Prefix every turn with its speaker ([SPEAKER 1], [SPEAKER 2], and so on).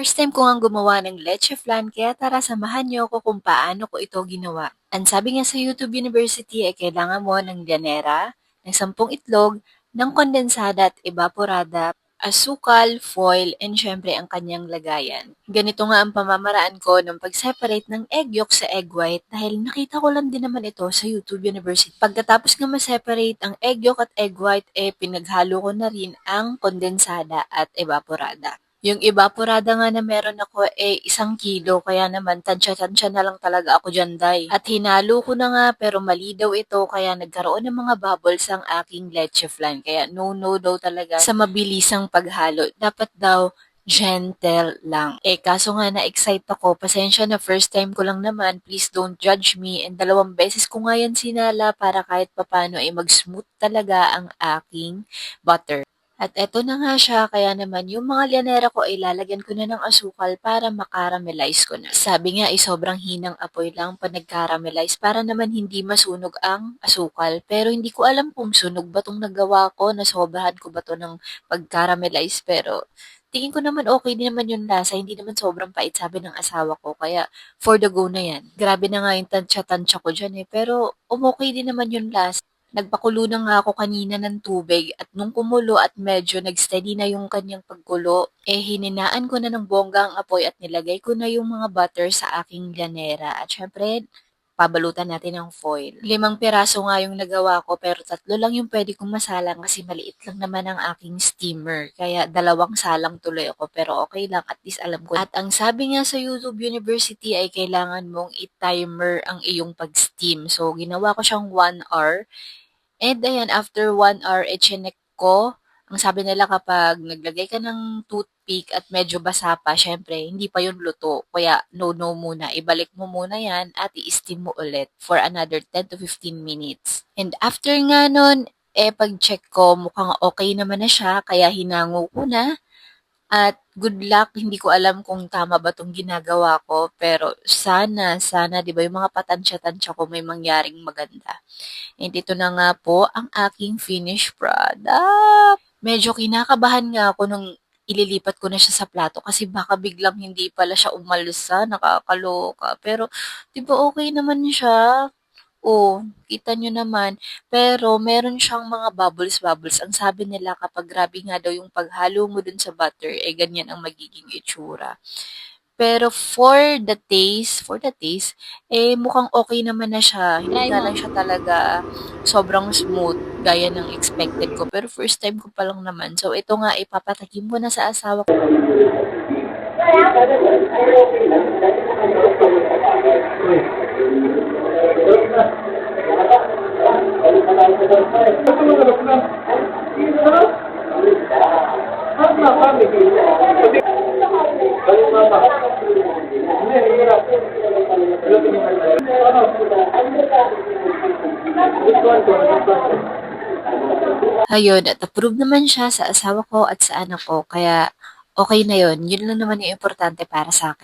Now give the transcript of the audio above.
[SPEAKER 1] First time ko ngang gumawa ng leche flan kaya tara samahan niyo ako kung paano ko ito ginawa. Ang sabi nga sa YouTube University ay kailangan mo ng llanera, ng 10 itlog, ng kondensada at evaporada, asukal, foil, and syempre ang kanyang lagayan. Ganito nga ang pamamaraan ko ng pag-separate ng egg yolk sa egg white dahil nakita ko lang din naman ito sa YouTube University. Pagkatapos nga ma-separate ang egg yolk at egg white, pinaghalo ko na rin ang kondensada at evaporada. Yung evaporada nga na meron ako 1 kilo kaya naman tansya-tansya na lang talaga ako diyan, day. At hinalo ko na nga pero mali daw ito kaya nagkaroon ng mga bubbles ang aking leche flan. Kaya no daw talaga sa mabilisang paghalo. Dapat daw gentle lang. Kaso nga na-excite ako. Pasensya na first time ko lang naman. Please don't judge me. And 2 beses ko nga yan sinala para kahit papano ay mag-smooth talaga ang aking butter. At eto na nga siya, kaya naman yung mga lianera ko ay lalagyan ko na ng asukal para makaramelize ko na. Sabi nga ay sobrang hinang apoy lang pa nag-caramelize para naman hindi masunog ang asukal. Pero hindi ko alam kung sunog ba tong nagawa ko, nasobrahan ko ba to ng pag-caramelize. Pero tingin ko naman okay din naman yung lasa, hindi naman sobrang pait sabi ng asawa ko. Kaya for the go na yan. Grabe na nga yung tansya-tansya ko dyan pero okay din naman yung lasa. Nagpakulo na nga ako kanina ng tubig at nung kumulo at medyo nag-steady na yung kanyang pagkulo, hininaan ko na ng bongga ang apoy at nilagay ko na yung mga butter sa aking llanera. At syempre, pabalutan natin ng foil. 5 piraso nga yung nagawa ko pero 3 lang yung pwede kong masalang kasi maliit lang naman ang aking steamer. Kaya 2 salang tuloy ako pero okay lang at least alam ko. At ang sabi nga sa YouTube University ay kailangan mong i-timer ang iyong pag-steam. So, ginawa ko siyang 1 hour. And ayan, after 1 hour, chinek ko. Ang sabi nila kapag naglagay ka ng toothpick at medyo basa pa, syempre, hindi pa yun luto. Kaya, no muna. Ibalik mo muna yan at i-steam mo ulit for another 10 to 15 minutes. And after nga nun, pag-check ko, mukhang okay naman na siya, kaya hinango ko na. At good luck, hindi ko alam kung tama ba 'tong ginagawa ko, pero sana, 'di ba, yung mga patansya-tansya ko may mangyaring maganda. And ito na nga po ang aking finished product. Medyo kinakabahan nga ako nung ililipat ko na siya sa plato kasi baka biglang hindi pala siya umalsa, nakakaloka. Pero 'di ba okay naman siya? Oh, kita niyo naman. Pero meron siyang mga bubbles-bubbles. Ang sabi nila kapag grabe nga daw yung paghalo mo dun sa butter, ganyan ang magiging itsura. Pero for the taste, mukhang okay naman na siya. Hindi nga lang siya talaga sobrang smooth gaya ng expected ko. Pero first time ko pa lang naman. So ito nga, ipapatakim ko na sa asawa ko. Ayun, at approve naman siya sa asawa ko at sa anak ko. Kaya okay na yun. Yun lang naman yung importante para sa akin.